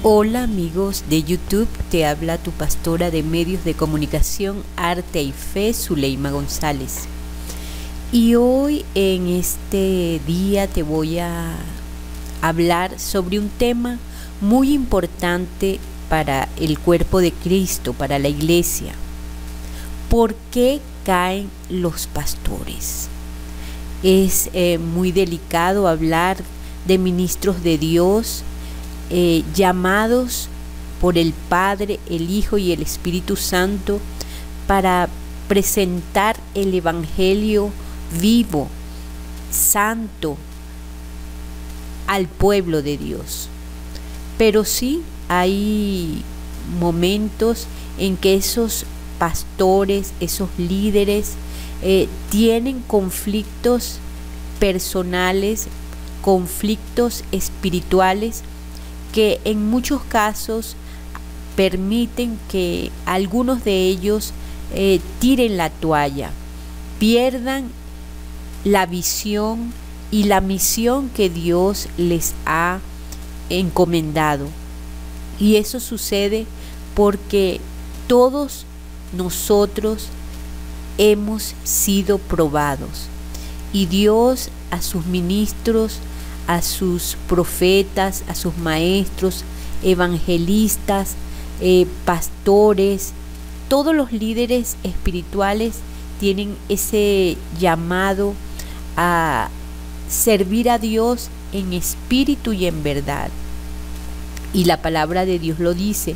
Hola amigos de YouTube, te habla tu pastora de medios de comunicación, arte y fe, Zuleima González. Y hoy en este día te voy a hablar sobre un tema muy importante para el cuerpo de Cristo, para la iglesia. ¿Por qué caen los pastores? Es muy delicado hablar de ministros de Dios, llamados por el Padre, el Hijo y el Espíritu Santo para presentar el Evangelio vivo, santo, al pueblo de Dios. Pero sí hay momentos en que esos pastores, esos líderes, tienen conflictos personales, conflictos espirituales, que en muchos casos permiten que algunos de ellos tiren la toalla, pierdan la visión y la misión que Dios les ha encomendado. Y eso sucede porque todos nosotros hemos sido probados, y Dios a sus ministros, a sus profetas, a sus maestros, evangelistas, pastores, todos los líderes espirituales tienen ese llamado a servir a Dios en espíritu y en verdad. Y la palabra de Dios lo dice,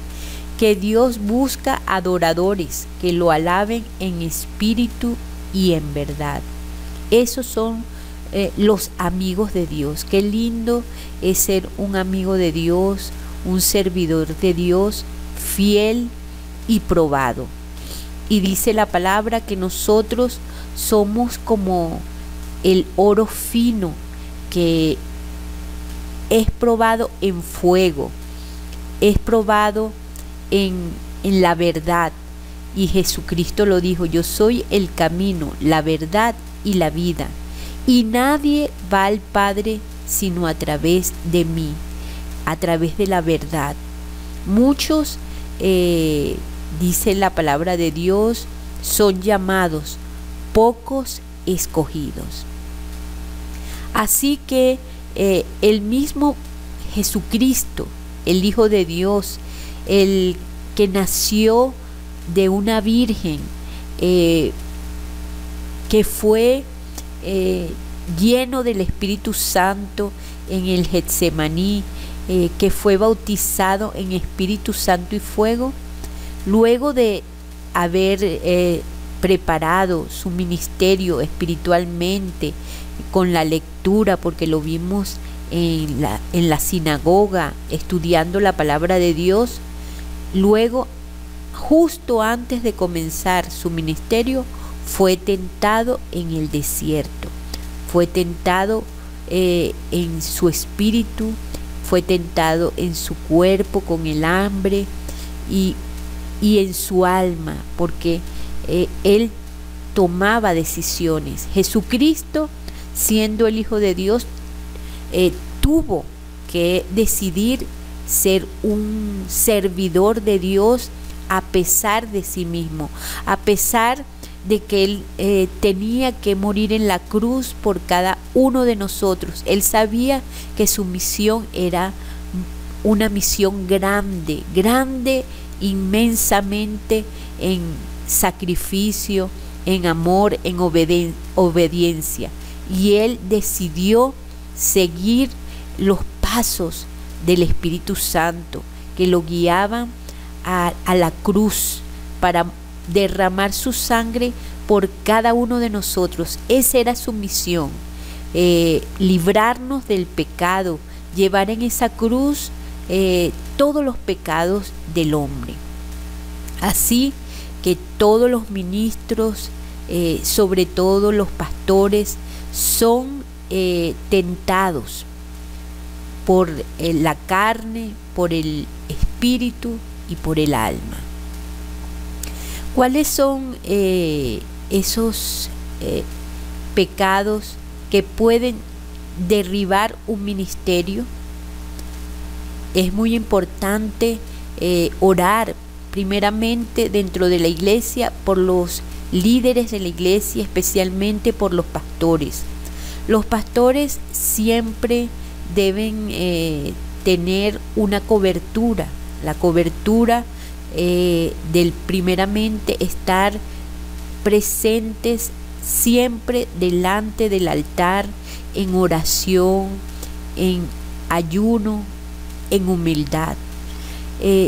que Dios busca adoradores que lo alaben en espíritu y en verdad. Esos son los amigos de Dios. Qué lindo es ser un amigo de Dios, un servidor de Dios, fiel y probado. Y dice la palabra que nosotros somos como el oro fino que es probado en fuego, es probado en la verdad. Y Jesucristo lo dijo: yo soy el camino, la verdad y la vida, y nadie va al Padre sino a través de mí, a través de la verdad. Muchos, dice la palabra de Dios, son llamados, pocos escogidos. Así que el mismo Jesucristo, el Hijo de Dios, el que nació de una virgen, que fue lleno del Espíritu Santo en el Getsemaní, que fue bautizado en Espíritu Santo y fuego, luego de haber preparado su ministerio espiritualmente con la lectura, porque lo vimos en la sinagoga estudiando la palabra de Dios, luego, justo antes de comenzar su ministerio, fue tentado en el desierto, fue tentado en su espíritu, fue tentado en su cuerpo con el hambre y en su alma, porque él tomaba decisiones. Jesucristo, siendo el Hijo de Dios, tuvo que decidir ser un servidor de Dios a pesar de sí mismo, a pesar de que él tenía que morir en la cruz por cada uno de nosotros. Él sabía que su misión era una misión grande, grande, inmensamente, en sacrificio, en amor, en obediencia. Y él decidió seguir los pasos del Espíritu Santo, que lo guiaban a la cruz para derramar su sangre por cada uno de nosotros. Esa era su misión, librarnos del pecado, llevar en esa cruz todos los pecados del hombre. Así que todos los ministros, sobre todo los pastores, son tentados por la carne, por el espíritu y por el alma. ¿Cuáles son esos pecados que pueden derribar un ministerio? es muy importante orar primeramente dentro de la iglesia por los líderes de la iglesia, especialmente por los pastores. Los pastores siempre deben tener una cobertura, la cobertura del primeramente estar presentes siempre delante del altar, en oración, en ayuno, en humildad.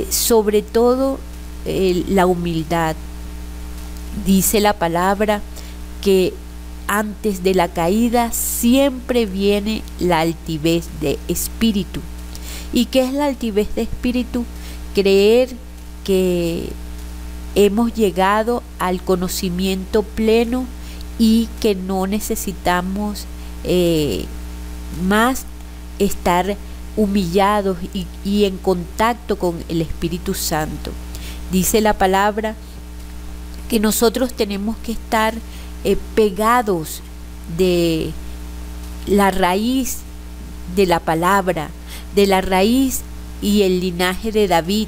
Sobre todo la humildad. Dice la palabra que antes de la caída siempre viene la altivez de espíritu. ¿Y qué es la altivez de espíritu? Creer que hemos llegado al conocimiento pleno y que no necesitamos más estar humillados y en contacto con el Espíritu Santo. Dice la palabra que nosotros tenemos que estar pegados de la raíz de la palabra, de la raíz y el linaje de David,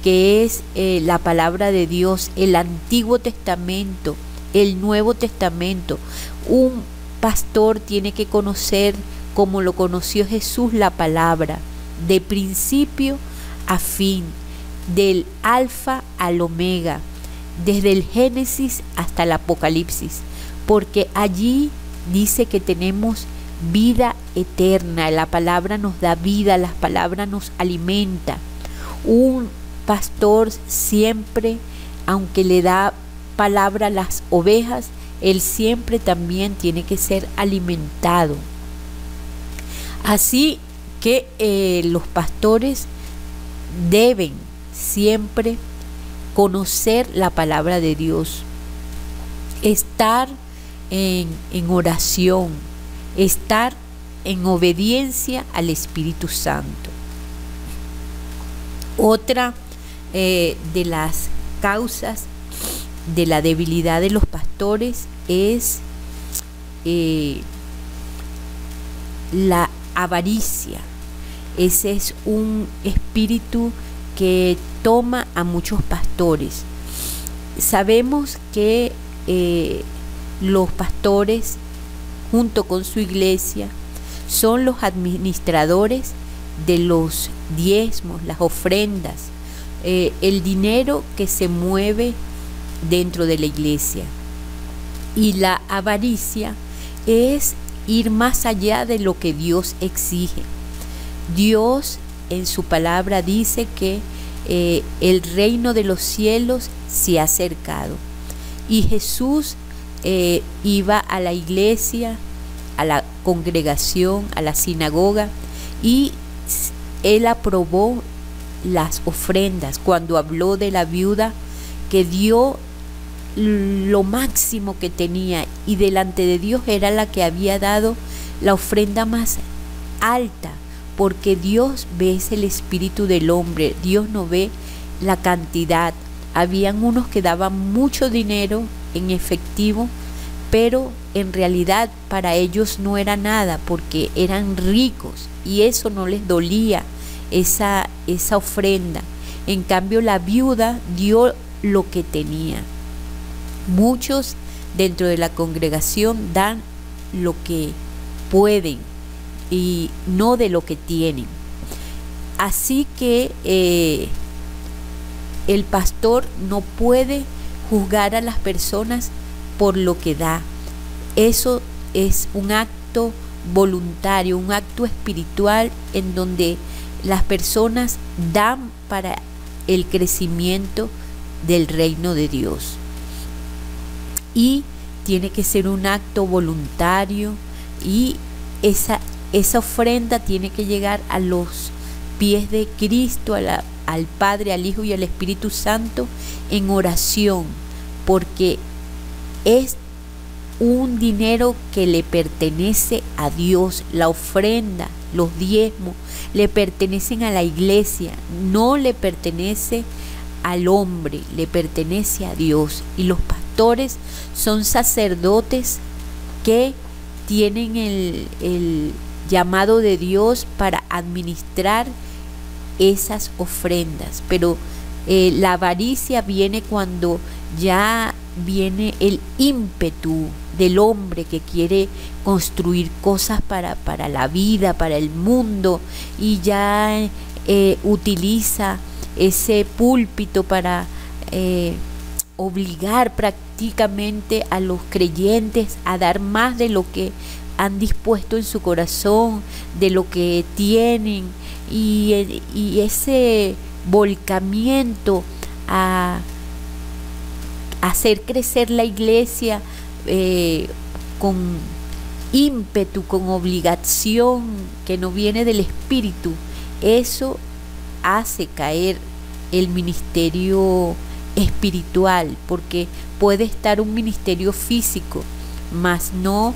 que es la palabra de Dios, el Antiguo Testamento, el Nuevo Testamento. Un pastor tiene que conocer, como lo conoció Jesús, la palabra, de principio a fin, del alfa al omega, desde el Génesis hasta el Apocalipsis, porque allí dice que tenemos vida eterna. La palabra nos da vida, la palabra nos alimenta. Un pastor siempre, aunque le da palabra a las ovejas, él siempre también tiene que ser alimentado. Así que los pastores deben siempre conocer la palabra de Dios, estar en oración, estar en obediencia al Espíritu Santo. Otra de las causas de la debilidad de los pastores es la avaricia. Ese es un espíritu que toma a muchos pastores. Sabemos que los pastores, junto con su iglesia, son los administradores de los diezmos, las ofrendas, el dinero que se mueve dentro de la iglesia. Y la avaricia es ir más allá de lo que Dios exige. Dios en su palabra dice que el reino de los cielos se ha acercado. Y Jesús iba a la iglesia, a la congregación, a la sinagoga, y él aprobó las ofrendas cuando habló de la viuda que dio lo máximo que tenía, y delante de Dios era la que había dado la ofrenda más alta, porque Dios ve el espíritu del hombre, Dios no ve la cantidad. Habían unos que daban mucho dinero en efectivo, pero en realidad para ellos no era nada, porque eran ricos y eso no les dolía, esa ofrenda. En cambio, la viuda dio lo que tenía. Muchos dentro de la congregación dan lo que pueden y no de lo que tienen. Así que el pastor no puede juzgar a las personas por lo que da. Eso es un acto voluntario, un acto espiritual en donde las personas dan para el crecimiento del reino de Dios. Y tiene que ser un acto voluntario, y esa ofrenda tiene que llegar a los pies de Cristo, al Padre, al Hijo y al Espíritu Santo en oración, porque es un dinero que le pertenece a Dios. La ofrenda, los diezmos, le pertenecen a la iglesia, no le pertenece al hombre, le pertenece a Dios. Y los pastores son sacerdotes que tienen el llamado de Dios para administrar esas ofrendas. Pero la avaricia viene cuando ya viene el ímpetu del hombre que quiere construir cosas para la vida, para el mundo, y ya utiliza ese púlpito para obligar prácticamente a los creyentes a dar más de lo que han dispuesto en su corazón, de lo que tienen, y ese volcamiento a hacer crecer la iglesia con ímpetu, con obligación que no viene del Espíritu, eso hace caer el ministerio espiritual, porque puede estar un ministerio físico, mas no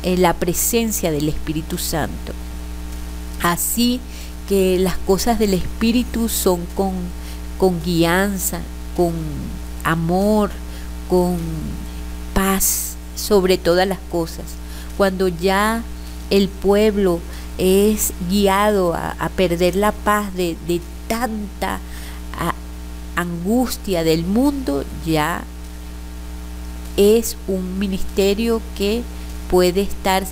la presencia del Espíritu Santo. Así que las cosas del Espíritu son con guianza, con amor, con paz sobre todas las cosas. Cuando ya el pueblo es guiado a perder la paz de tanta angustia del mundo, ya es un ministerio que puede estar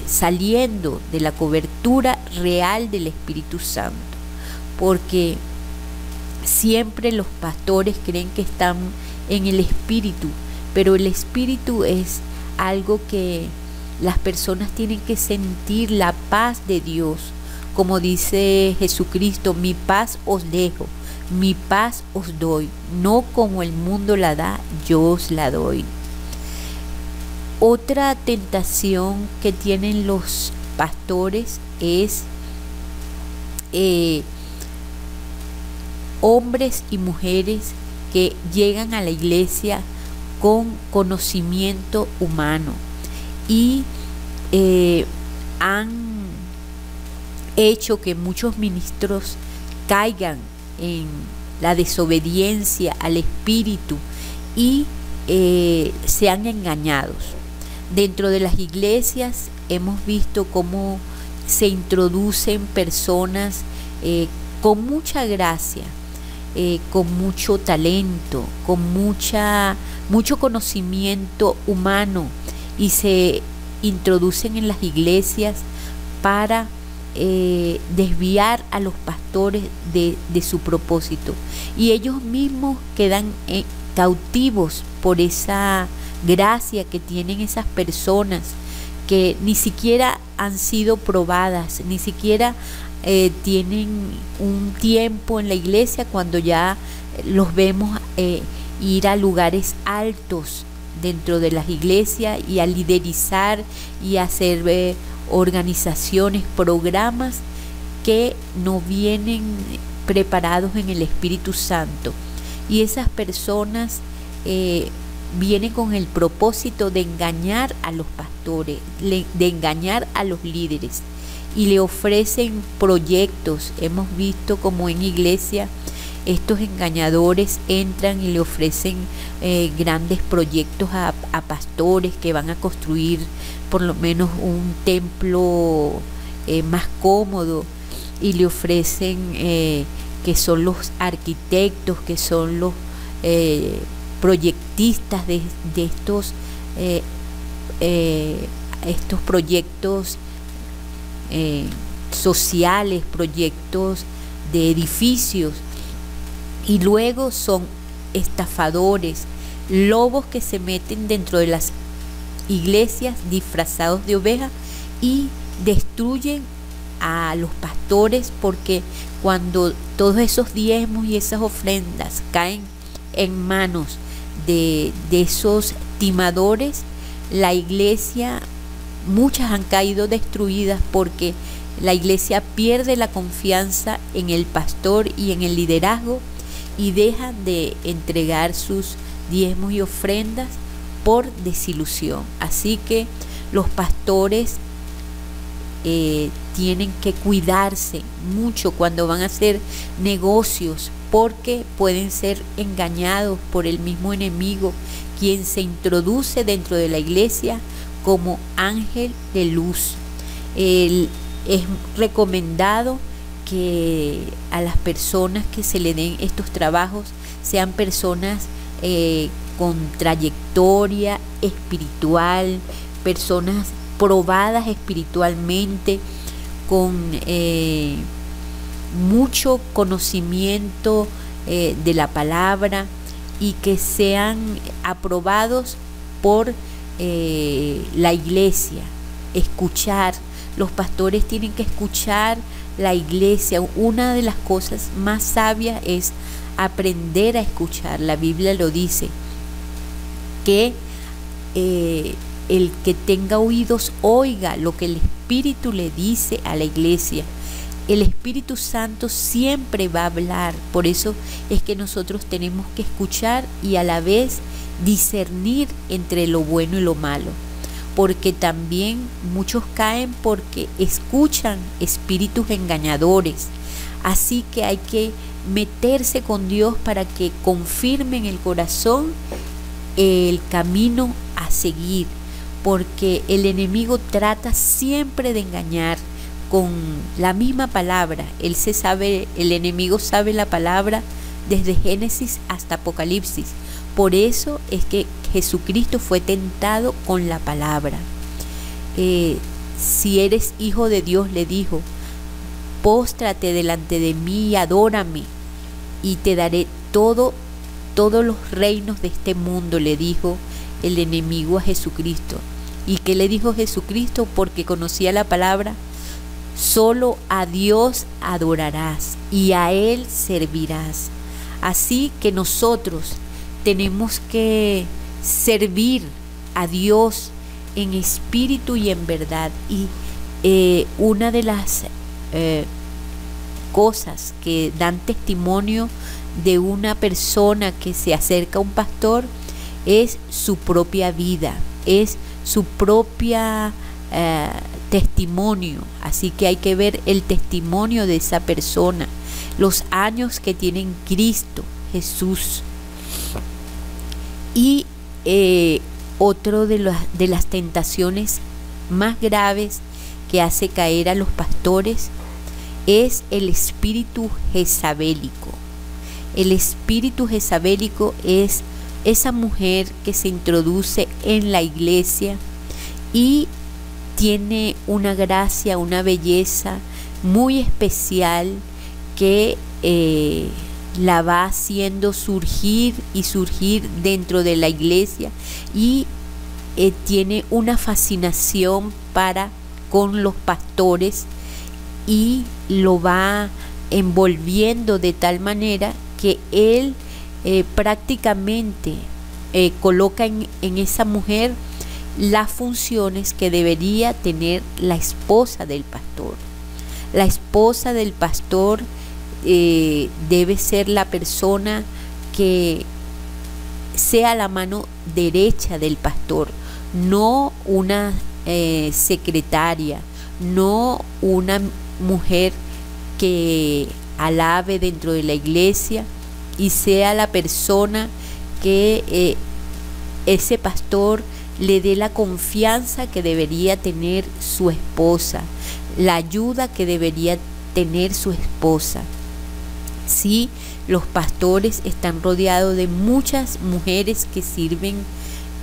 saliendo de la cobertura real del Espíritu Santo, porque siempre los pastores creen que están en el Espíritu, pero el Espíritu es algo que las personas tienen que sentir, la paz de Dios, como dice Jesucristo: mi paz os dejo, mi paz os doy, no como el mundo la da, yo os la doy. Otra tentación que tienen los pastores es hombres y mujeres que llegan a la iglesia con conocimiento humano y han hecho que muchos ministros caigan en la desobediencia al Espíritu y sean engañados. Dentro de las iglesias hemos visto cómo se introducen personas con mucha gracia, con mucho talento, con mucho conocimiento humano, y se introducen en las iglesias para desviar a los pastores de su propósito, y ellos mismos quedan cautivos por esa gracia que tienen esas personas que ni siquiera han sido probadas, ni siquiera tienen un tiempo en la iglesia, cuando ya los vemos ir a lugares altos dentro de las iglesias y a liderizar y a hacer organizaciones, programas que no vienen preparados en el Espíritu Santo, y esas personas vienen con el propósito de engañar a los pastores, de engañar a los líderes, y le ofrecen proyectos. Hemos visto como en iglesia estos engañadores entran y le ofrecen grandes proyectos a pastores que van a construir por lo menos un templo más cómodo, y le ofrecen que son los arquitectos, que son los proyectistas de estos proyectos sociales, proyectos de edificios, y luego son estafadores, lobos que se meten dentro de las iglesias disfrazados de ovejas y destruyen a los pastores, porque cuando todos esos diezmos y esas ofrendas caen en manos de esos timadores, la iglesia, muchas han caído destruidas, porque la iglesia pierde la confianza en el pastor y en el liderazgo, y dejan de entregar sus diezmos y ofrendas por desilusión. Así que los pastores tienen que cuidarse mucho cuando van a hacer negocios, porque pueden ser engañados por el mismo enemigo, quien se introduce dentro de la iglesia como ángel de luz. Es recomendado que a las personas que se le den estos trabajos sean personas con trayectoria espiritual, personas probadas espiritualmente, con mucho conocimiento de la palabra, y que sean aprobados por la iglesia. Escuchar, los pastores tienen que escuchar la iglesia. Una de las cosas más sabias es aprender a escuchar. La Biblia lo dice, que el que tenga oídos oiga lo que el Espíritu le dice a la iglesia. El Espíritu Santo siempre va a hablar. Por eso es que nosotros tenemos que escuchar y a la vez discernir entre lo bueno y lo malo, porque también muchos caen porque escuchan espíritus engañadores. Así que hay que meterse con Dios para que confirme en el corazón el camino a seguir, porque el enemigo trata siempre de engañar con la misma palabra. El enemigo sabe la palabra desde Génesis hasta Apocalipsis. Por eso es que Jesucristo fue tentado con la palabra. Si eres hijo de Dios, le dijo, póstrate delante de mí y adórame, y te daré todos los reinos de este mundo, le dijo el enemigo a Jesucristo. ¿Y qué le dijo Jesucristo? Porque conocía la palabra: solo a Dios adorarás y a Él servirás. Así que nosotros tenemos que servir a Dios en espíritu y en verdad. Y una de las cosas que dan testimonio de una persona que se acerca a un pastor es su propia vida, es su propia testimonio. Así que hay que ver el testimonio de esa persona, los años que tiene en Cristo Jesús. Y otro de las tentaciones más graves que hace caer a los pastores es el espíritu jezabélico. El espíritu jezabélico es esa mujer que se introduce en la iglesia y tiene una gracia, una belleza muy especial que la va haciendo surgir y surgir dentro de la iglesia, y tiene una fascinación con los pastores y lo va envolviendo de tal manera que él prácticamente coloca en esa mujer las funciones que debería tener la esposa del pastor. La esposa del pastor debe ser la persona que sea la mano derecha del pastor, no una secretaria, no una mujer que alabe dentro de la iglesia y sea la persona que ese pastor le dé la confianza que debería tener su esposa, la ayuda que debería tener su esposa. Sí, los pastores están rodeados de muchas mujeres que sirven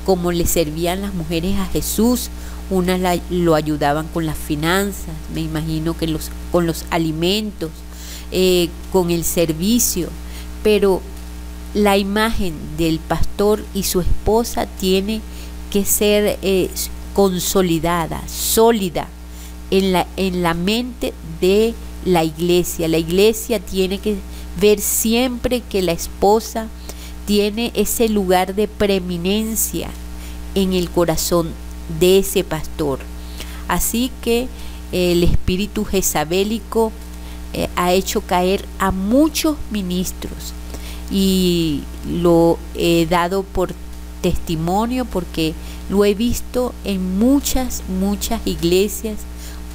como le servían las mujeres a Jesús. Unas lo ayudaban con las finanzas, me imagino que con los alimentos, con el servicio, pero la imagen del pastor y su esposa tiene que ser consolidada, sólida en la mente de la iglesia. La iglesia tiene que ver siempre que la esposa tiene ese lugar de preeminencia en el corazón de ese pastor. Así que el espíritu jezabélico ha hecho caer a muchos ministros, y lo he dado por testimonio porque lo he visto en muchas iglesias,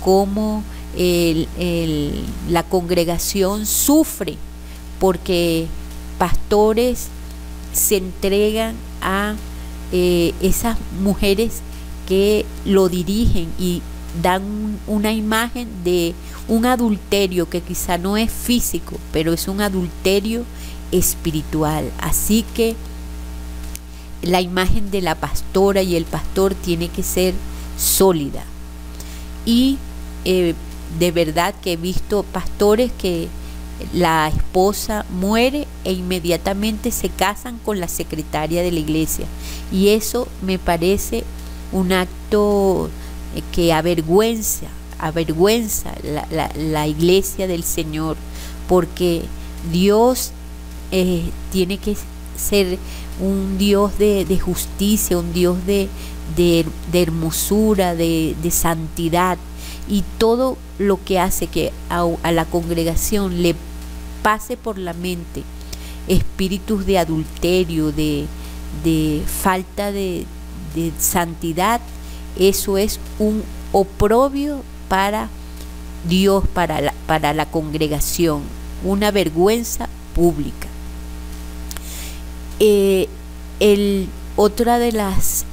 como la congregación sufre porque pastores se entregan a esas mujeres que lo dirigen, y dan una imagen de un adulterio que quizá no es físico, pero es un adulterio espiritual. Así que la imagen de la pastora y el pastor tiene que ser sólida. Y de verdad que he visto pastores que la esposa muere e inmediatamente se casan con la secretaria de la iglesia, y eso me parece un acto que avergüenza la iglesia del Señor, porque Dios tiene que ser un Dios de justicia, un Dios de hermosura, de santidad, y todo lo que hace que a la congregación le pase por la mente espíritus de adulterio, de falta de santidad, eso es un oprobio para Dios, para la congregación, una vergüenza pública. Otra de las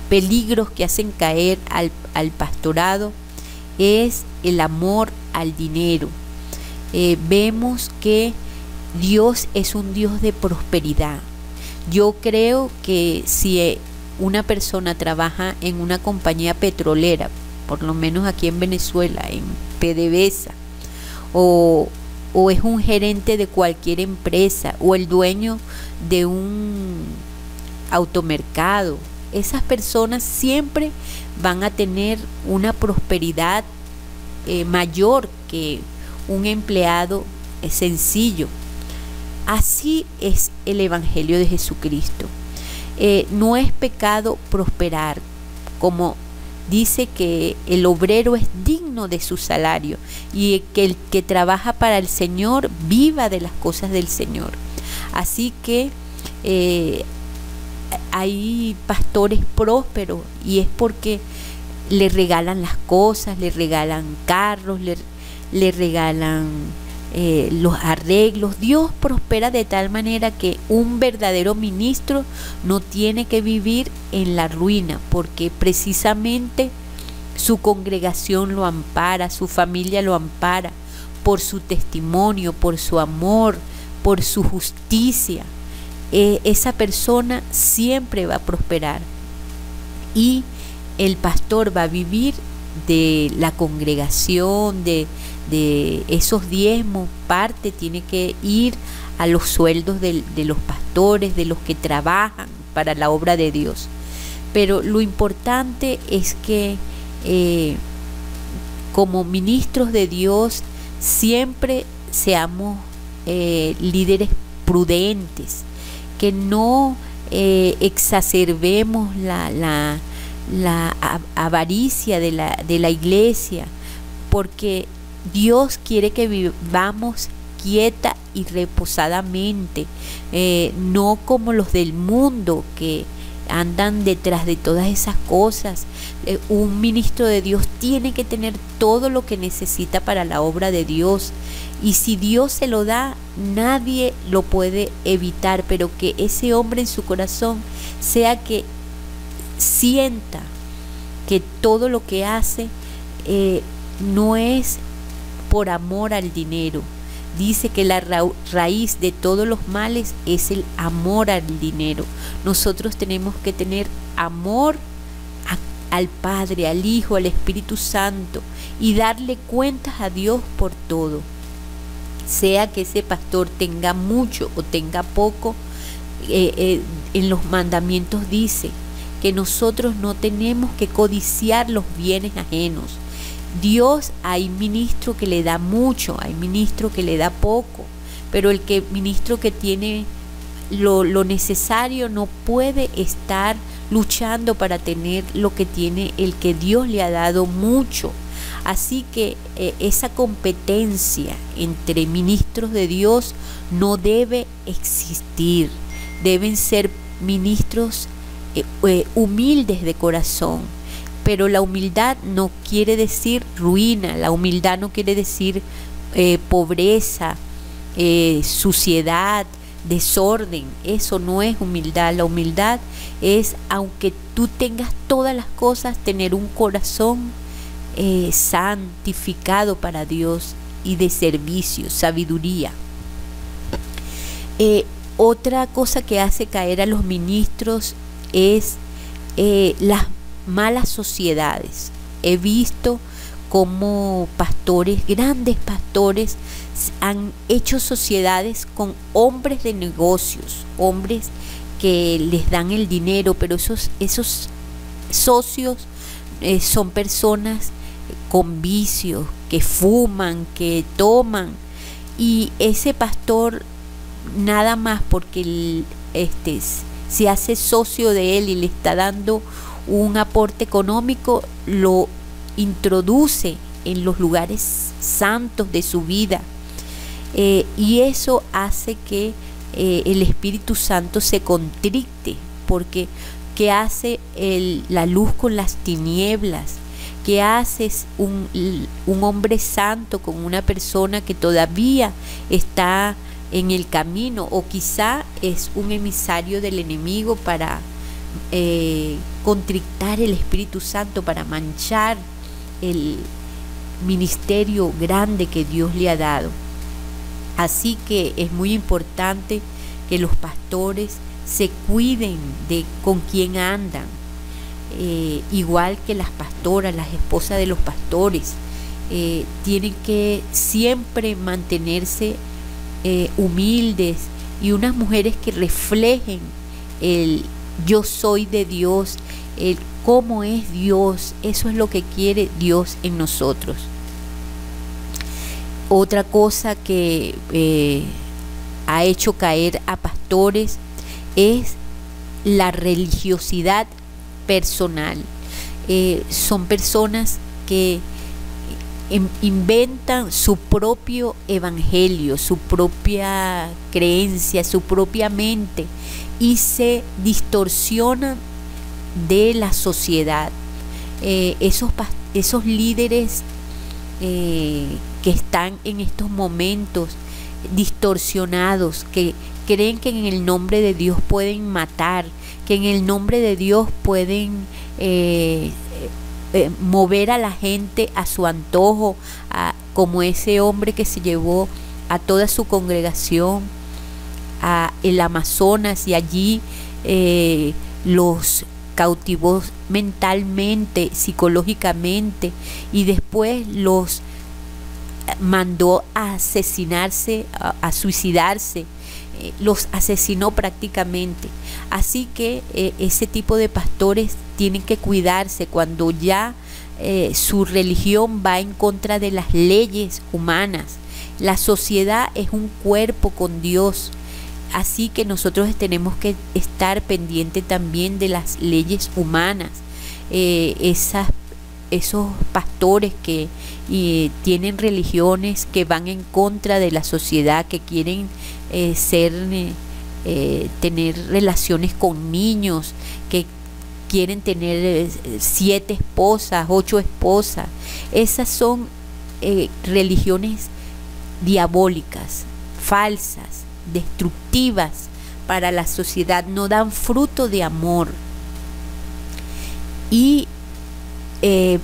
peligros que hacen caer al pastorado es el amor al dinero. Vemos que Dios es un Dios de prosperidad. Yo creo que si una persona trabaja en una compañía petrolera, por lo menos aquí en Venezuela, en PDVSA, o es un gerente de cualquier empresa, o el dueño de un automercado, esas personas siempre van a tener una prosperidad mayor que un empleado sencillo. Así es el Evangelio de Jesucristo. No es pecado prosperar, como dice que el obrero es digno de su salario, y que el que trabaja para el Señor viva de las cosas del Señor. Así que hay pastores prósperos, y es porque le regalan las cosas, le regalan carros, le regalan los arreglos. Dios prospera de tal manera que un verdadero ministro no tiene que vivir en la ruina, porque precisamente su congregación lo ampara, su familia lo ampara, por su testimonio, por su amor, por su justicia. Esa persona siempre va a prosperar, y el pastor va a vivir de la congregación, de esos diezmos. Parte tiene que ir a los sueldos de los pastores, de los que trabajan para la obra de Dios. Pero lo importante es que como ministros de Dios siempre seamos líderes prudentes, que no exacerbemos la avaricia de la iglesia, porque Dios quiere que vivamos quieta y reposadamente, no como los del mundo que andan detrás de todas esas cosas. Un ministro de Dios tiene que tener todo lo que necesita para la obra de Dios, y si Dios se lo da, nadie lo puede evitar, pero que ese hombre en su corazón sea que sienta que todo lo que hace no es por amor al dinero. Dice que la raíz de todos los males es el amor al dinero. Nosotros tenemos que tener amor al Padre, al Hijo, al Espíritu Santo, y darle cuentas a Dios por todo. Sea que ese pastor tenga mucho o tenga poco, en los mandamientos dice que nosotros no tenemos que codiciar los bienes ajenos. Dios, hay ministro que le da mucho, hay ministro que le da poco, pero el ministro que tiene lo necesario no puede estar luchando para tener lo que tiene el que Dios le ha dado mucho. Así que esa competencia entre ministros de Dios no debe existir. Deben ser ministros humildes de corazón. Pero la humildad no quiere decir ruina, la humildad no quiere decir pobreza, suciedad, desorden. Eso no es humildad. La humildad es, aunque tú tengas todas las cosas, tener un corazón santificado para Dios y de servicio, sabiduría. Otra cosa que hace caer a los ministros es las malas sociedades. He visto cómo pastores, grandes pastores, han hecho sociedades con hombres de negocios, hombres que les dan el dinero, pero esos socios son personas con vicios, que fuman, que toman, y ese pastor nada más porque se hace socio de él y le está dando un aporte económico, lo introduce en los lugares santos de su vida, y eso hace que el Espíritu Santo se contrite, porque ¿qué hace la luz con las tinieblas? ¿Qué haces un hombre santo con una persona que todavía está en el camino, o quizá es un emisario del enemigo para contritar el Espíritu Santo, para manchar el ministerio grande que Dios le ha dado? Así que es muy importante que los pastores se cuiden de con quién andan, igual que las pastoras, las esposas de los pastores, tienen que siempre mantenerse humildes, y unas mujeres que reflejen el yo soy de Dios, el cómo es Dios. Eso es lo que quiere Dios en nosotros. Otra cosa que ha hecho caer a pastores es la religiosidad personal. Son personas que inventan su propio evangelio, su propia creencia, su propia mente, y se distorsionan de la sociedad. Esos líderes que están en estos momentos distorsionados, que creen que en el nombre de Dios pueden matar, que en el nombre de Dios pueden mover a la gente a su antojo, como ese hombre que se llevó a toda su congregación a el Amazonas, y allí los cautivó mentalmente, psicológicamente, y después los mandó a asesinarse, a suicidarse, los asesinó prácticamente. Así que ese tipo de pastores tienen que cuidarse cuando ya su religión va en contra de las leyes humanas. La sociedad es un cuerpo con Dios, así que nosotros tenemos que estar pendientes también de las leyes humanas. Esos pastores que tienen religiones que van en contra de la sociedad, que quieren tener relaciones con niños, que quieren tener 7 esposas, 8 esposas. Esas son religiones diabólicas, falsas, destructivas para la sociedad, no dan fruto de amor. Y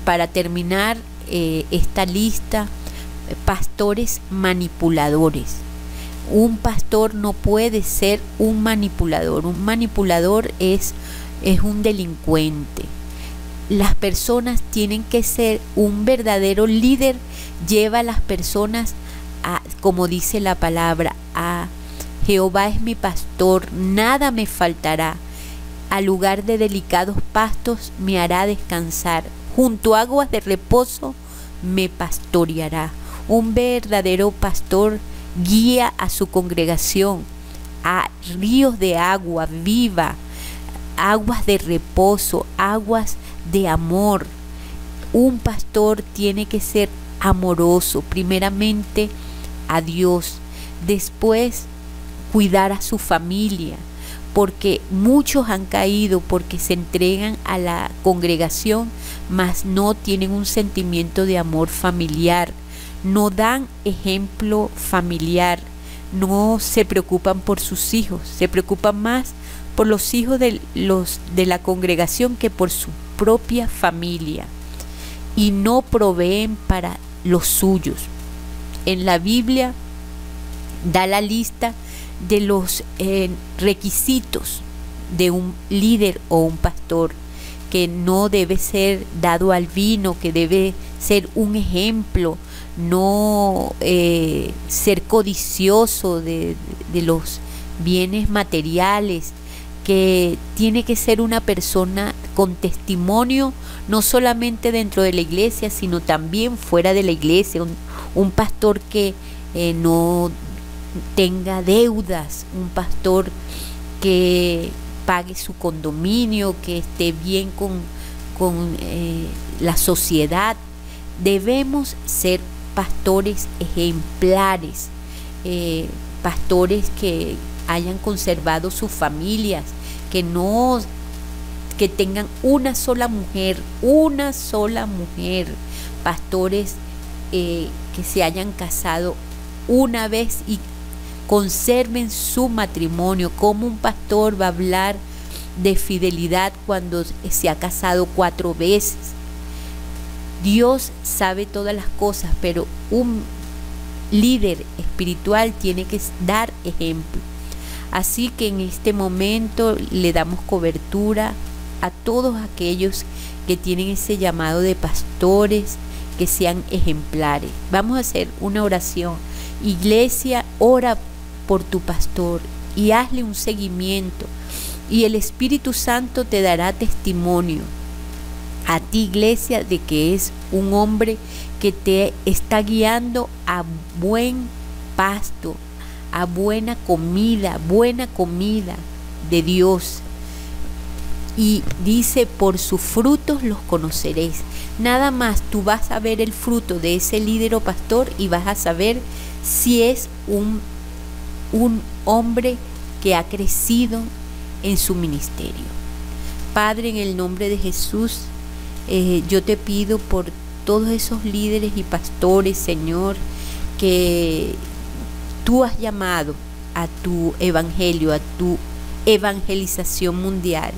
para terminar esta lista, pastores manipuladores. Un pastor no puede ser un manipulador. Un manipulador es un delincuente. Las personas tienen que ser un verdadero líder. Lleva a las personas a, como dice la palabra, a Jehová es mi pastor, nada me faltará. Al lugar de delicados pastos me hará descansar. Junto a aguas de reposo me pastoreará. Un verdadero pastor guía a su congregación a ríos de agua viva, aguas de reposo, aguas de amor. Un pastor tiene que ser amoroso, primeramente a Dios, después cuidar a su familia, porque muchos han caído porque se entregan a la congregación, mas no tienen un sentimiento de amor familiar, no dan ejemplo familiar, no se preocupan por sus hijos, se preocupan más por los hijos de la congregación que por su propia familia. y no proveen para los suyos. En la Biblia da la lista de los requisitos de un líder o un pastor, que no debe ser dado al vino, que debe ser un ejemplo, no ser codicioso de los bienes materiales, que tiene que ser una persona con testimonio, no solamente dentro de la iglesia, sino también fuera de la iglesia, un pastor que no tenga deudas, un pastor que pague su condominio, que esté bien con la sociedad. Debemos ser pastores ejemplares, pastores que hayan conservado sus familias, que tengan una sola mujer, pastores que se hayan casado una vez y conserven su matrimonio. ¿Cómo un pastor va a hablar de fidelidad cuando se ha casado 4 veces? Dios sabe todas las cosas, pero un líder espiritual tiene que dar ejemplo. Así que en este momento le damos cobertura a todos aquellos que tienen ese llamado de pastores, que sean ejemplares. Vamos a hacer una oración. Iglesia, ora por tu pastor y hazle un seguimiento, y el Espíritu Santo te dará testimonio a ti, iglesia, de que es un hombre que te está guiando a buen pasto, a buena comida de Dios. Y dice, por sus frutos los conoceréis. Nada más tú vas a ver el fruto de ese líder o pastor y vas a saber si es un hombre que ha crecido en su ministerio. Padre, en el nombre de Jesús, yo te pido por todos esos líderes y pastores, Señor, que tú has llamado a tu evangelio, a tu evangelización mundial.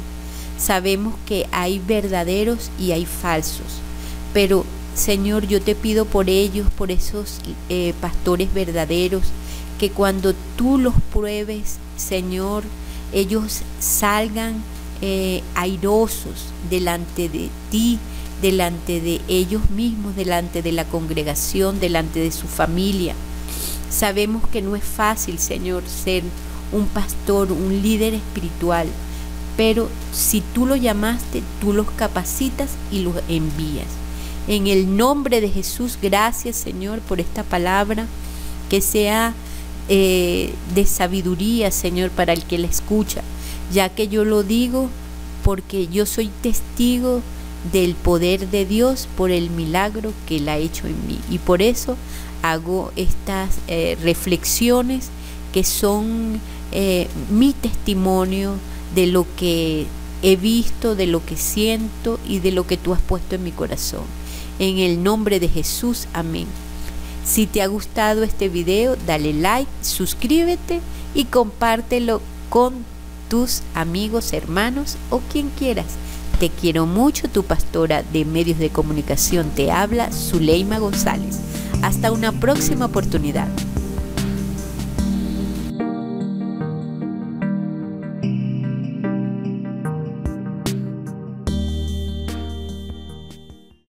Sabemos que hay verdaderos y hay falsos, pero Señor, yo te pido por ellos, por esos pastores verdaderos, que cuando tú los pruebes, Señor, ellos salgan airosos delante de ti, delante de ellos mismos, delante de la congregación, delante de su familia. Sabemos que no es fácil, Señor, ser un pastor, un líder espiritual, pero si tú lo llamaste, tú los capacitas y los envías. En el nombre de Jesús, gracias, Señor, por esta palabra, que sea de sabiduría, Señor, para el que la escucha, ya que yo lo digo porque yo soy testigo del poder de Dios por el milagro que Él ha hecho en mí, y por eso hago estas reflexiones que son mi testimonio de lo que he visto, de lo que siento y de lo que tú has puesto en mi corazón. En el nombre de Jesús, amén. Si te ha gustado este video, dale like, suscríbete y compártelo con tus amigos, hermanos o quien quieras. Te quiero mucho, tu pastora de medios de comunicación te habla, Zuleima González. Hasta una próxima oportunidad.